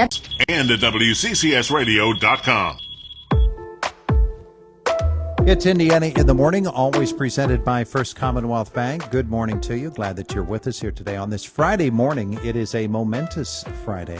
and at WCCSradio.com. It's Indiana in the Morning, always presented by First Commonwealth Bank. Good morning to you. Glad that you're with us here today on this Friday morning. It is a momentous Friday,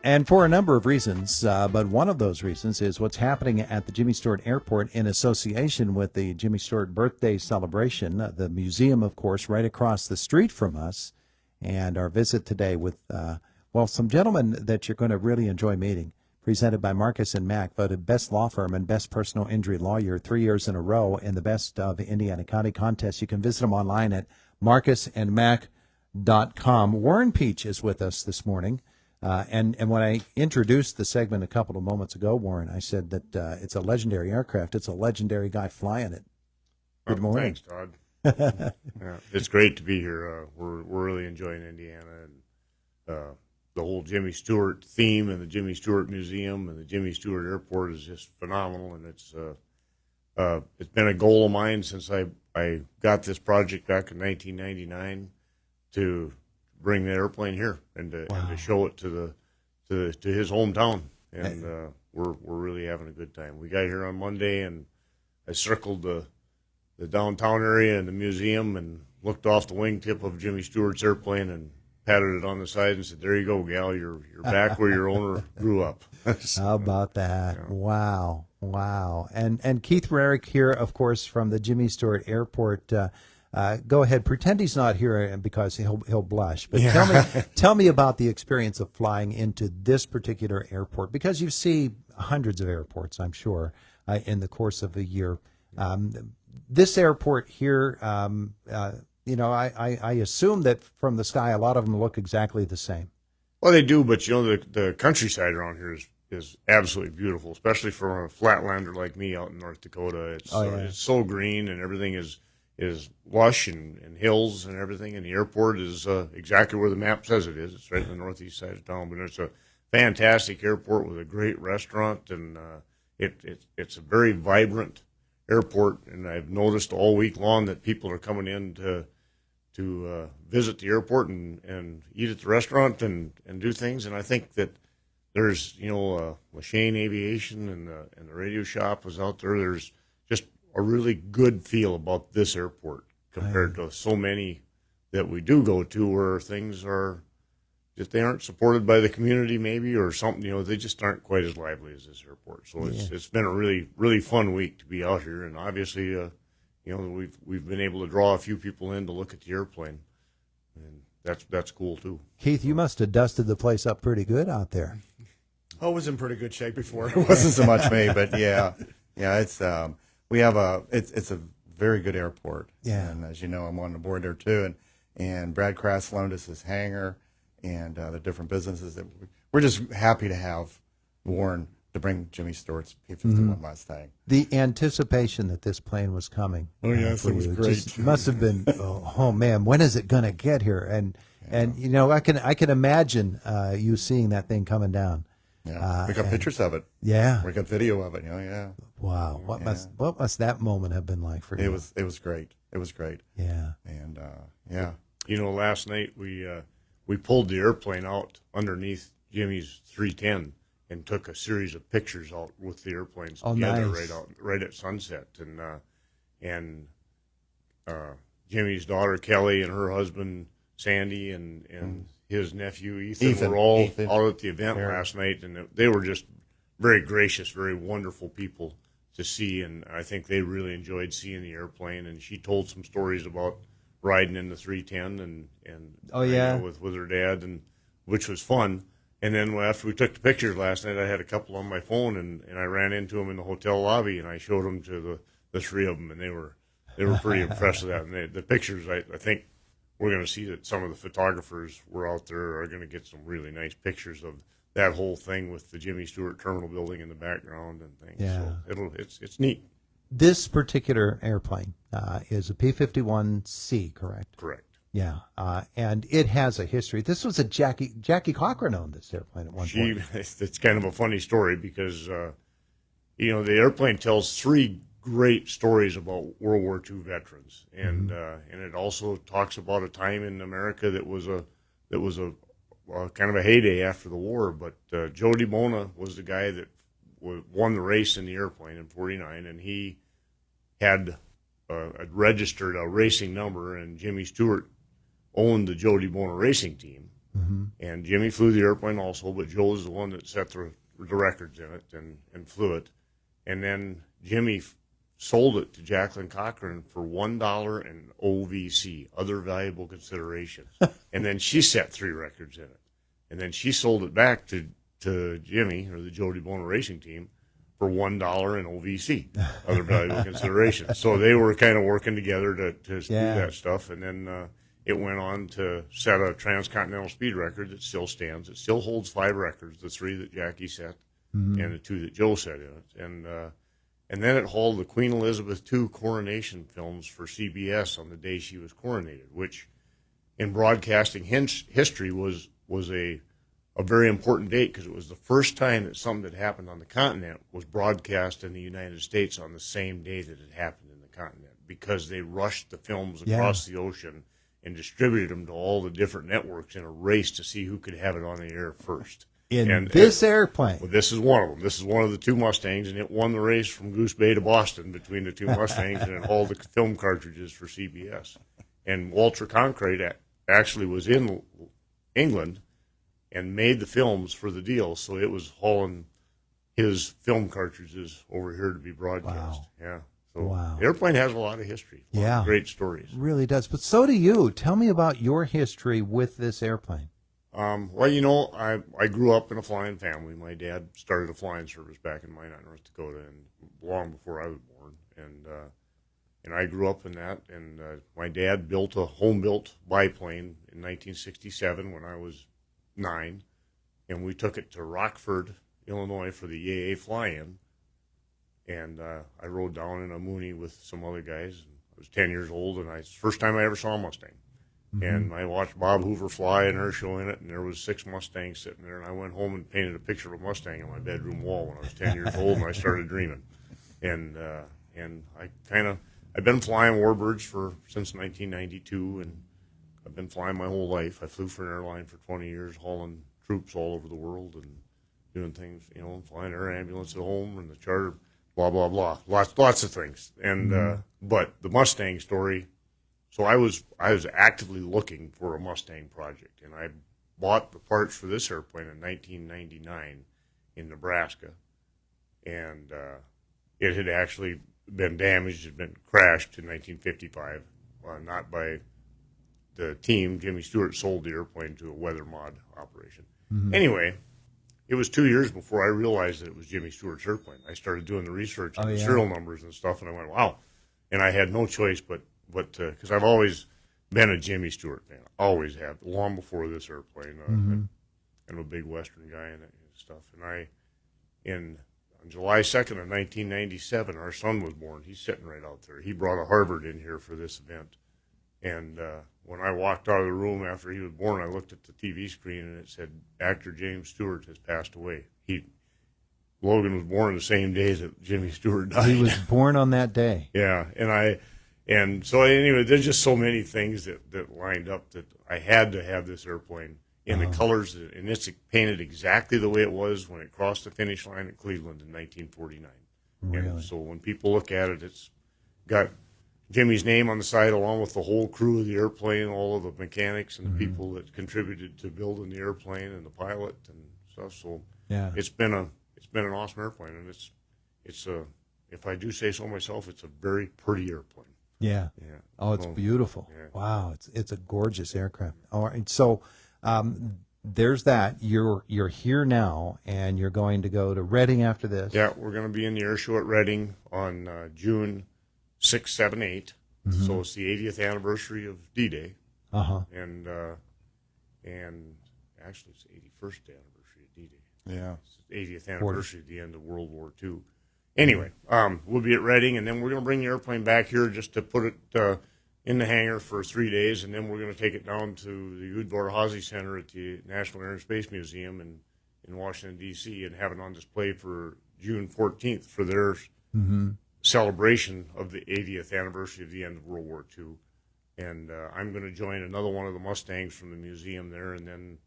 and for a number of reasons, but one of those reasons is what's happening at the Jimmy Stewart Airport in association with the Jimmy Stewart birthday celebration. The museum, of course, right across the street from us, and our visit today with, some gentlemen that you're going to really enjoy meeting. Presented by Marcus and Mack, voted best law firm and best personal injury lawyer 3 years in a row in the Best of Indiana County contest. You can visit them online at marcusandmack.com. Warren Pietsch is with us this morning. And when I introduced the segment a couple of moments ago, Warren, I said that it's a legendary aircraft. It's a legendary guy flying it. Good morning. Thanks, Todd. Yeah, it's great to be here. We're really enjoying Indiana, and the whole Jimmy Stewart theme and the Jimmy Stewart Museum and the Jimmy Stewart Airport is just phenomenal, and it's been a goal of mine since I got this project back in 1999 to bring the airplane here and to show it to his hometown, and we're really having a good time. We got here on Monday, and I circled the downtown area and the museum and looked off the wingtip of Jimmy Stewart's airplane and patted it on the side and said, "There you go, gal. You're back where your owner grew up." So, how about that? Yeah. Wow. And Keith Rearick here, of course, from the Jimmy Stewart Airport. Go ahead. Pretend he's not here because he'll blush. But tell me about the experience of flying into this particular airport, because you see hundreds of airports, I'm sure, in the course of a year. This airport here, I assume that from the sky, a lot of them look exactly the same. Well, they do, but the countryside around here is absolutely beautiful, especially for a flatlander like me out in North Dakota. It's so green, and everything is lush and hills and everything. And the airport is exactly where the map says it is. It's right in the northeast side of town, but it's a fantastic airport with a great restaurant, and it's a very vibrant airport. And I've noticed all week long that people are coming in to visit the airport and eat at the restaurant and do things. And I think that there's Lachine Aviation and the radio shop is out there. There's just a really good feel about this airport compared to so many that we do go to, where things are just, they aren't supported by the community maybe, or something, they just aren't quite as lively as this airport. So it's been a really, really fun week to be out here. And obviously, we've been able to draw a few people in to look at the airplane, and that's cool too. Keith, you must have dusted the place up pretty good out there. I was in pretty good shape before. It wasn't so much me, but yeah. It's it's a very good airport. Yeah, and as you know, I'm on the board there too, and Brad Krass loaned us his hangar and the different businesses that we're just happy to have Warren to bring Jimmy Stewart's P-51 Mustang. The anticipation that this plane was coming. Oh, yes, it was great. Just must have been, oh man, when is it going to get here? And I can imagine you seeing that thing coming down. Yeah, we got pictures of it. Yeah, we got video of it. Yeah. Wow, what must that moment have been like for you? It was great. It was great. Yeah, and last night we pulled the airplane out underneath Jimmy's 310. And took a series of pictures out with the airplanes together, nice. right at sunset. And Jimmy's daughter Kelly and her husband Sandy and his nephew Ethan were all out at the event last night, and they were just very gracious, very wonderful people to see. And I think they really enjoyed seeing the airplane. And she told some stories about riding in the 310 and with her dad, and which was fun. And then after we took the pictures last night, I had a couple on my phone, and I ran into them in the hotel lobby, and I showed them to the three of them, and they were pretty impressed with that. And the pictures, I think we're going to see that some of the photographers were out there are going to get some really nice pictures of that whole thing with the Jimmy Stewart Terminal building in the background and things. Yeah. So it's neat. This particular airplane is a P-51C, correct? Correct. Yeah, and it has a history. This was a Jackie Cochran owned this airplane at one point. It's kind of a funny story because, the airplane tells three great stories about World War II veterans, and it also talks about a time in America that was a kind of a heyday after the war. But Joe DiBona was the guy that won the race in the airplane in '49, and he had registered a racing number, and Jimmy Stewart owned the Joe DiBona racing team. Mm-hmm. And Jimmy flew the airplane also, but Joe was the one that set the records in it and flew it. And then Jimmy sold it to Jacqueline Cochran for $1 and OVC, other valuable considerations. And then she set 3 records in it. And then she sold it back to Jimmy, or the Joe DiBona racing team, for $1 and OVC, other valuable considerations. So they were kind of working together to do that stuff. And then it went on to set a transcontinental speed record that still stands. It still holds 5 records, the 3 that Jackie set and the 2 that Joe set in it. And then it hauled the Queen Elizabeth II coronation films for CBS on the day she was coronated, which in broadcasting history was a very important date, because it was the first time that something that happened on the continent was broadcast in the United States on the same day that it happened in the continent, because they rushed the films across the ocean and distributed them to all the different networks in a race to see who could have it on the air first. In this airplane. Well, this is one of them. This is one of the 2 Mustangs, and it won the race from Goose Bay to Boston between the 2 Mustangs, and it hauled the film cartridges for CBS. And Walter Cronkite actually was in England and made the films for the deal, so it was hauling his film cartridges over here to be broadcast. Wow. Yeah. So the airplane has a lot of history. A lot of great stories. It really does. But so do you. Tell me about your history with this airplane. Well, I grew up in a flying family. My dad started a flying service back in Minot, North Dakota, and long before I was born. And I grew up in that. And my dad built a home-built biplane in 1967 when I was 9, and we took it to Rockford, Illinois, for the EAA fly-in. And I rode down in a Mooney with some other guys. I was 10 years old, and it's the first time I ever saw a Mustang. Mm-hmm. And I watched Bob Hoover fly and her show in it, and there was 6 Mustangs sitting there. And I went home and painted a picture of a Mustang on my bedroom wall when I was 10 years old, and I started dreaming. And I've been flying warbirds since 1992, and I've been flying my whole life. I flew for an airline for 20 years, hauling troops all over the world and doing things, flying air ambulance at home and the charter, blah, blah, blah. Lots of things. And but the Mustang story. So I was actively looking for a Mustang project, and I bought the parts for this airplane in 1999 in Nebraska, and it had actually been damaged, had been crashed in 1955, not by the team. Jimmy Stewart sold the airplane to a weather mod operation. Mm-hmm. Anyway, it was 2 years before I realized that it was Jimmy Stewart's airplane. I started doing the research on the serial numbers and stuff, and I went, wow. And I had no choice but because I've always been a Jimmy Stewart fan. Always have, long before this airplane. I'm a big Western guy and stuff. And on July 2nd of 1997, our son was born. He's sitting right out there. He brought a Harvard in here for this event. And when I walked out of the room after he was born, I looked at the TV screen, and it said, actor James Stewart has passed away. Logan was born the same day that Jimmy Stewart died. He was born on that day. Yeah, and so anyway, there's just so many things that lined up that I had to have this airplane in the colors, and it's painted exactly the way it was when it crossed the finish line at Cleveland in 1949. Really? And so when people look at it, it's got Jimmy's name on the side, along with the whole crew of the airplane, all of the mechanics and the people that contributed to building the airplane and the pilot and stuff. So it's been an awesome airplane, and it's if I do say so myself, it's a very pretty airplane. Yeah. Oh, it's beautiful. Yeah. Wow, it's a gorgeous aircraft. All right, so there's that. You're here now, and you're going to go to Reading after this. Yeah, we're going to be in the air show at Reading on June 6, 7, 8. Mm-hmm. So it's the 80th anniversary of D-Day. And actually it's the 81st anniversary of D-Day. Yeah. It's the 80th anniversary of the end of World War II. Anyway, we'll be at Reading, and then we're going to bring the airplane back here just to put it in the hangar for 3 days, and then we're going to take it down to the Udvar Hazy Center at the National Air and Space Museum in Washington, D.C., and have it on display for June 14th for their celebration of the 80th anniversary of the end of World War II. And I'm going to join another one of the Mustangs from the museum there, and then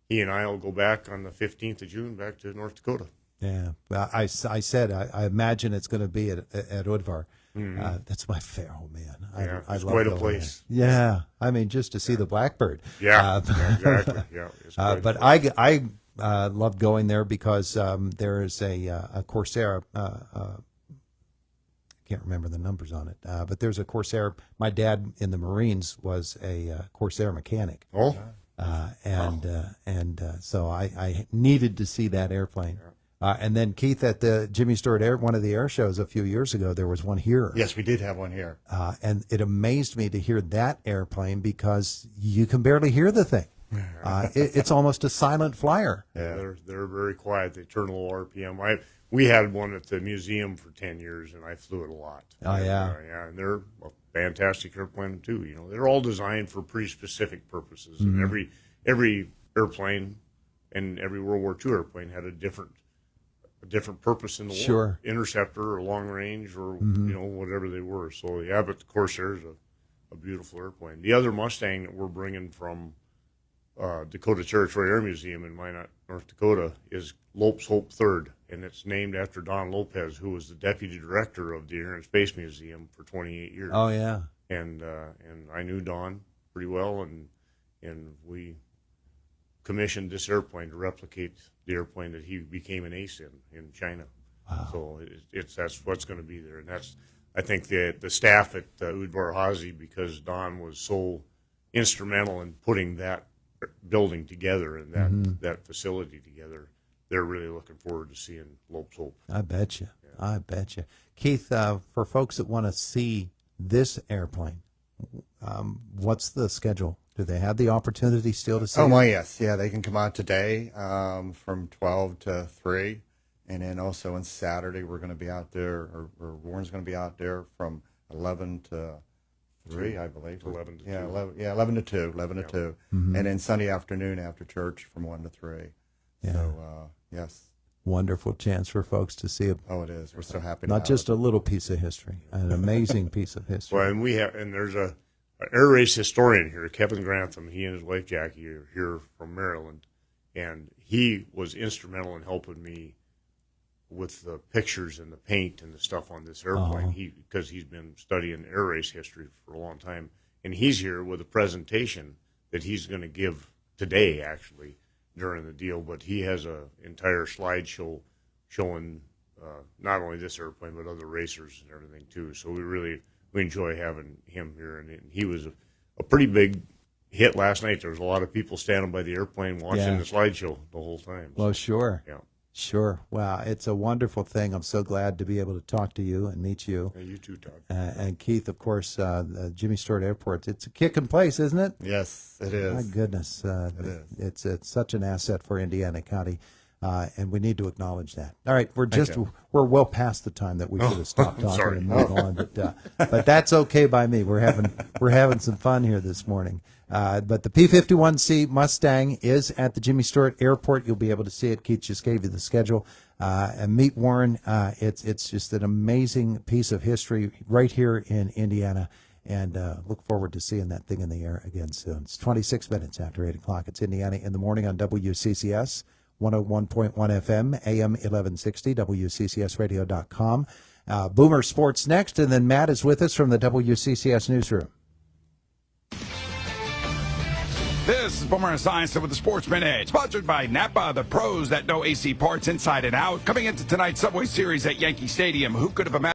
he and I will go back on the 15th of June back to North Dakota. Yeah, well, I said I imagine it's going to be at Udvar. That's my favorite. Oh man, I it's love quite a going place. there. Yeah, I mean just to see the blackbird. Yeah, exactly. Yeah, it's quite but a place. I loved going there because there is a Corsair. I can't remember the numbers on it, but there's a Corsair. My dad in the Marines was a Corsair mechanic. Oh, So I needed to see that airplane. And then Keith, at the Jimmy Stewart one of the air shows a few years ago, there was one here. Yes, we did have one here. And it amazed me to hear that airplane because you can barely hear the thing. It's almost a silent flyer. yeah, they're very quiet. They turn low RPM. We had one at the museum for 10 years, and I flew it a lot. Oh, yeah. Yeah, and they're a fantastic airplane too. You know, they're all designed for pretty specific purposes, and every airplane and every World War II airplane had a different purpose in the war. Sure. Interceptor or long range or you know, whatever they were. So yeah, but the Corsair is a beautiful airplane. The other Mustang that we're bringing from Dakota Territory Air Museum in Minot, North Dakota, is Lopes Hope III, and it's named after Don Lopez, who was the deputy director of the Air and Space Museum for 28 years. Oh yeah. And I knew Don pretty well, and we commissioned this airplane to replicate the airplane that he became an ace in China. Wow. So that's what's going to be there, and that's, I think, the staff at Udvar Hazy, because Don was so instrumental in putting that building together and that facility together. They're really looking forward to seeing Lopes Hope. I bet you. Yeah. I bet you. Keith, for folks that want to see this airplane, what's the schedule? Do they have the opportunity still to see Oh, it? my, yes. Yeah, they can come out today from 12 to 3. And then also on Saturday, we're going to be out there, or Warren's going to be out there from 11 to 3, I believe. 11 to 2. 11 to 2. 11 to 2. And then Sunday afternoon after church from 1 to 3. Yeah. So, yes. Wonderful chance for folks to see it. Oh, it is. We're so happy to Not have just it. a little piece of history, an amazing piece of history. Well, and there's an air race historian here, Kevin Grantham. He and his wife Jackie are here from Maryland, and he was instrumental in helping me with the pictures and the paint and the stuff on this airplane. Because he's been studying air race history for a long time, and he's here with a presentation that he's going to give today, actually, during the deal. But he has an entire slideshow showing not only this airplane but other racers and everything too. So we enjoy having him here, and he was a pretty big hit last night. There was a lot of people standing by the airplane watching the slideshow the whole time. Well, sure. Yeah. Sure. Wow. It's a wonderful thing. I'm so glad to be able to talk to you and meet you. Yeah, you too, Todd. And Keith, of course, Jimmy Stewart Airport. It's a kicking place, isn't it? Yes, it is. My goodness. It is. It's such an asset for Indiana County. And we need to acknowledge that. All right, we're well past the time that we should have stopped talking sorry. and moved on, but that's okay by me. We're having some fun here this morning. But the P-51C Mustang is at the Jimmy Stewart Airport. You'll be able to see it. Keith just gave you the schedule. And meet Warren. It's just an amazing piece of history right here in Indiana. And look forward to seeing that thing in the air again soon. It's 26 minutes after 8 o'clock. It's Indiana in the Morning on WCCS. 101.1 FM, AM 1160, WCCSradio.com. Boomer Sports next, and then Matt is with us from the WCCS Newsroom. This is Boomer Esiason with the Sportsman Edge, sponsored by Napa, the pros that know AC parts inside and out. Coming into tonight's Subway Series at Yankee Stadium, who could have imagined